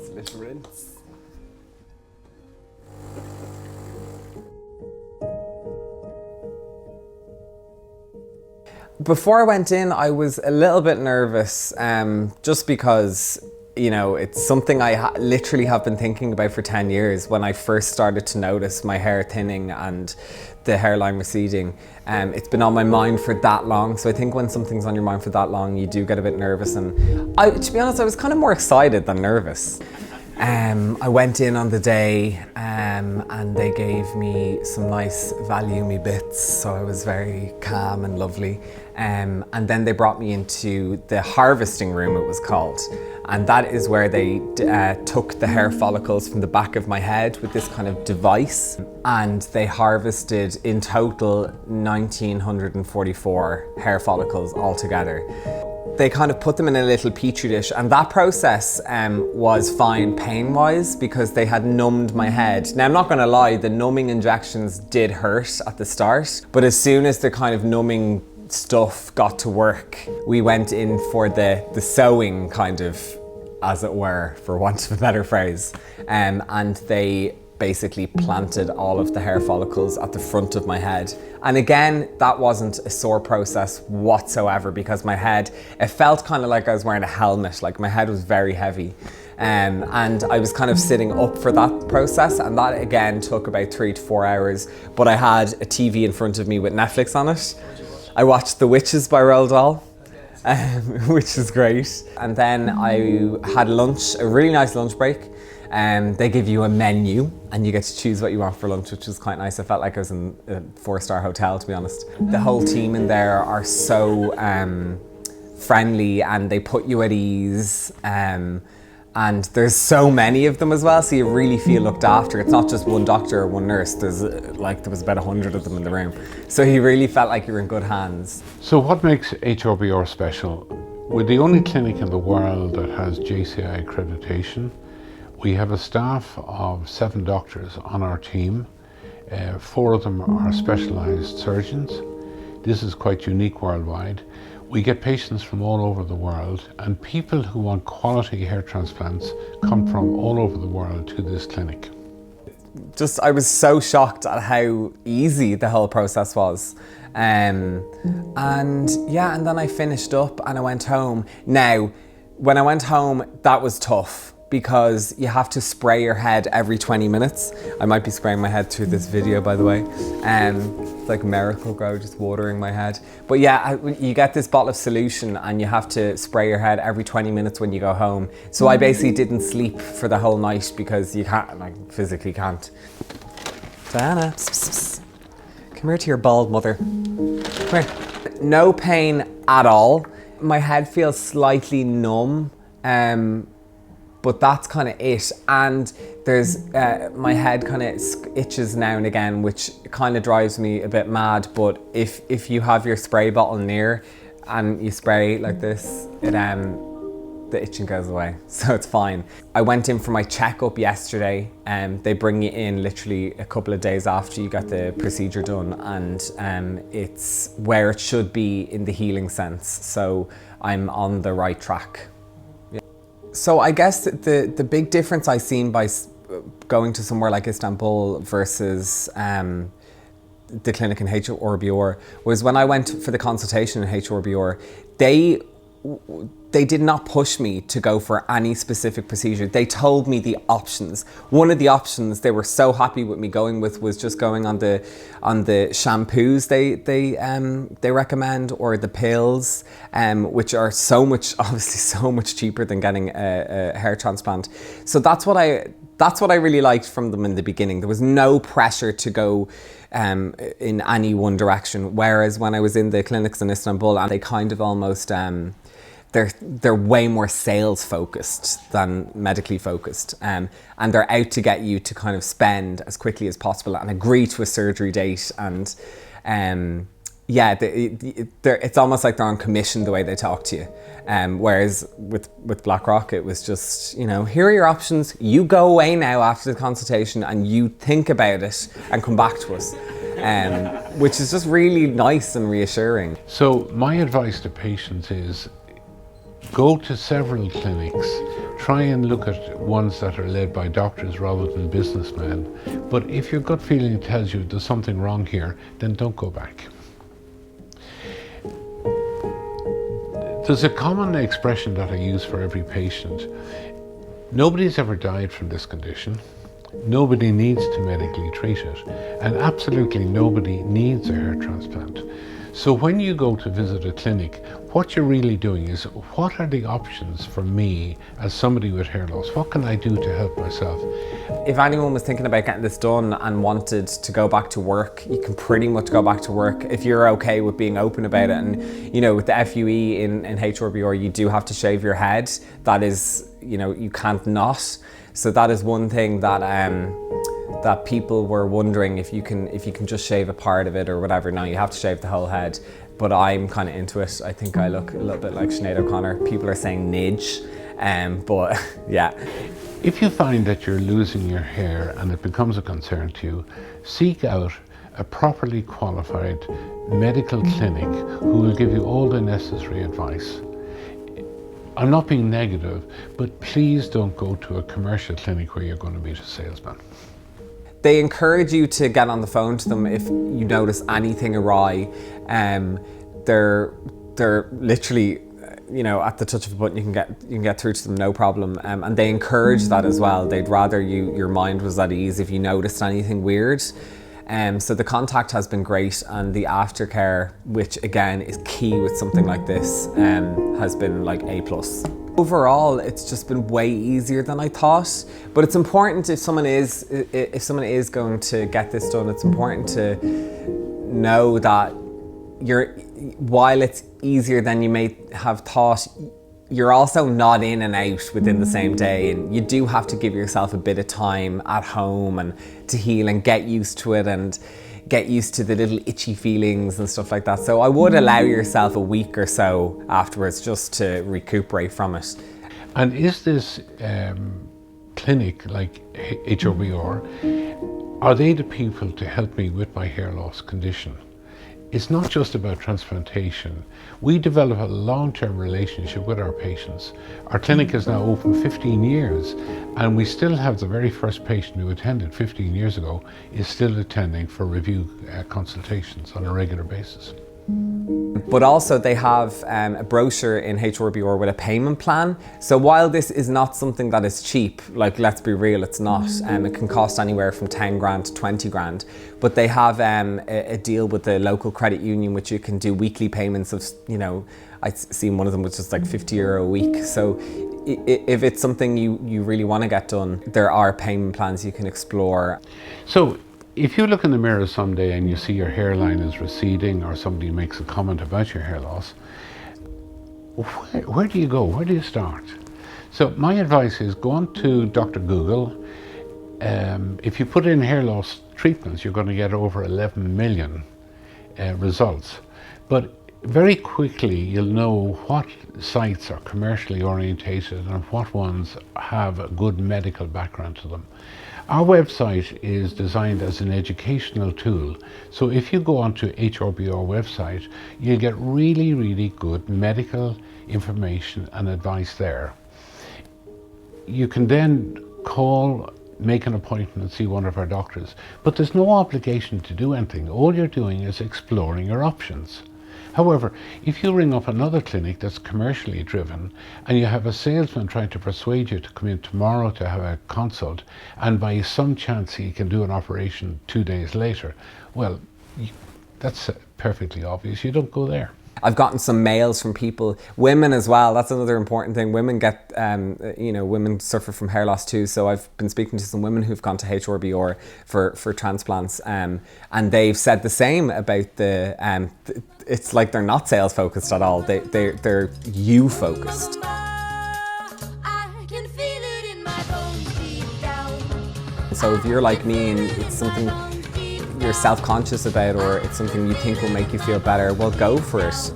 a little rinse. Before I went in, I was a little bit nervous, just because, you know, it's something I literally have been thinking about for 10 years. When I first started to notice my hair thinning and the hairline receding, it's been on my mind for that long. So I think when something's on your mind for that long, you do get a bit nervous. And to be honest, I was kind of more excited than nervous. I went in on the day and they gave me some nice value me bits, so I was very calm and lovely. And then they brought me into the harvesting room, it was called. And that is where they took the hair follicles from the back of my head with this kind of device. And they harvested in total 1,944 hair follicles altogether. They kind of put them in a little petri dish, and that process was fine pain-wise because they had numbed my head. Now, I'm not gonna lie, the numbing injections did hurt at the start, but as soon as the kind of numbing stuff got to work, we went in for the sewing, kind of, as it were, for want of a better phrase. And they basically planted all of the hair follicles at the front of my head. And again, that wasn't a sore process whatsoever because my head, it felt kind of like I was wearing a helmet, like my head was very heavy. And I was kind of sitting up for that process, and that again took about 3 to 4 hours, but I had a TV in front of me with Netflix on it. I watched The Witches by Roald Dahl. Which is great. And then I had lunch, a really nice lunch break. They give you a menu and you get to choose what you want for lunch, which was quite nice. I felt like I was in a 4-star hotel, to be honest. The whole team in there are so friendly and they put you at ease. And there's so many of them as well, so you really feel looked after. It's not just one doctor or one nurse. There was about 100 of them in the room. So you really felt like you were in good hands. So what makes HRBR special? We're the only clinic in the world that has JCI accreditation. We have a staff of 7 doctors on our team. 4 of them are specialised surgeons. This is quite unique worldwide. We get patients from all over the world, and people who want quality hair transplants come from all over the world to this clinic. I was so shocked at how easy the whole process was. And then I finished up and I went home. Now, when I went home, that was tough because you have to spray your head every 20 minutes. I might be spraying my head through this video, by the way. It's like Miracle-Gro, just watering my head. But yeah, you get this bottle of solution and you have to spray your head every 20 minutes when you go home. So I basically didn't sleep for the whole night because you can't, like, physically can't. Diana, come here to your bald mother. Come here. No pain at all. My head feels slightly numb. But that's kind of it. And there's, my head kind of itches now and again, which kind of drives me a bit mad. But if you have your spray bottle near and you spray like this, the itching goes away, so it's fine. I went in for my checkup yesterday, and they bring you in literally a couple of days after you get the procedure done, and it's where it should be in the healing sense. So I'm on the right track. So I guess the big difference I seen by going to somewhere like Istanbul versus the clinic in HRBR was when I went for the consultation in HRBR, they did not push me to go for any specific procedure. They told me the options. One of the options they were so happy with me going with was just going on the shampoos they recommend, or the pills, which are obviously so much cheaper than getting a hair transplant. So that's what I really liked from them in the beginning. There was no pressure to go in any one direction. Whereas when I was in the clinics in Istanbul, and they kind of almost they're way more sales focused than medically focused, and they're out to get you to kind of spend as quickly as possible and agree to a surgery date, and it's almost like they're on commission the way they talk to you. Whereas with BlackRock, it was just, you know, here are your options. You go away now after the consultation and you think about it and come back to us, which is just really nice and reassuring. So my advice to patients is go to several clinics, try and look at ones that are led by doctors rather than businessmen. But if your gut feeling tells you there's something wrong here, then don't go back. There's a common expression that I use for every patient. Nobody's ever died from this condition. Nobody needs to medically treat it, and absolutely nobody needs a hair transplant. So when you go to visit a clinic, what you're really doing is, what are the options for me as somebody with hair loss? What can I do to help myself? If anyone was thinking about getting this done and wanted to go back to work, you can pretty much go back to work if you're okay with being open about it. And you know, with the FUE in HRBR, you do have to shave your head. That is, you know, you can't not. So that is one thing that that people were wondering, if you can just shave a part of it or whatever. No, you have to shave the whole head. But I'm kind of into it. I think I look a little bit like Sinead O'Connor. People are saying nidge, but yeah. If you find that you're losing your hair and it becomes a concern to you, seek out a properly qualified medical clinic who will give you all the necessary advice. I'm not being negative, but please don't go to a commercial clinic where you're going to meet a salesman. They encourage you to get on the phone to them if you notice anything awry. They're literally, you know, at the touch of a button you can get through to them, no problem. And they encourage that as well. They'd rather your mind was at ease if you noticed anything weird. So the contact has been great, and the aftercare, which again is key with something like this, has been like A+. Overall, it's just been way easier than I thought. But it's important, if someone is going to get this done, it's important to know that while it's easier than you may have thought, you're also not in and out within the same day, and you do have to give yourself a bit of time at home and to heal and get used to it and get used to the little itchy feelings and stuff like that. So I would allow yourself a week or so afterwards just to recuperate from it. And is this clinic like HRBR, are they the people to help me with my hair loss condition? It's not just about transplantation. We develop a long-term relationship with our patients. Our clinic is now open 15 years, and we still have the very first patient who attended 15 years ago is still attending for review consultations on a regular basis. But also they have a brochure in HRBR with a payment plan. So while this is not something that is cheap, like let's be real, it's not. It can cost anywhere from 10 grand to 20 grand. But they have a deal with the local credit union, which you can do weekly payments of, you know, I've seen one of them was just like €50 a week. So if it's something you really want to get done, there are payment plans you can explore. So if you look in the mirror someday and you see your hairline is receding, or somebody makes a comment about your hair loss, where do you go? Where do you start? So my advice is go on to Dr. Google. If you put in hair loss treatments, you're going to get over 11 million results. But very quickly you'll know what sites are commercially orientated and what ones have a good medical background to them. Our website is designed as an educational tool. So if you go onto HRBR website, you'll get really, really good medical information and advice there. You can then call, make an appointment and see one of our doctors. But there's no obligation to do anything. All you're doing is exploring your options. However, if you ring up another clinic that's commercially driven and you have a salesman trying to persuade you to come in tomorrow to have a consult, and by some chance he can do an operation 2 days later, well, that's perfectly obvious. You don't go there. I've gotten some mails from people, women as well. That's another important thing. Women get, you know, women suffer from hair loss too. So I've been speaking to some women who've gone to HRBR for transplants, and they've said the same about the. It's like they're not sales focused at all. They're you focused. So if you're like me and it's something you're self-conscious about, or it's something you think will make you feel better, well, go for it.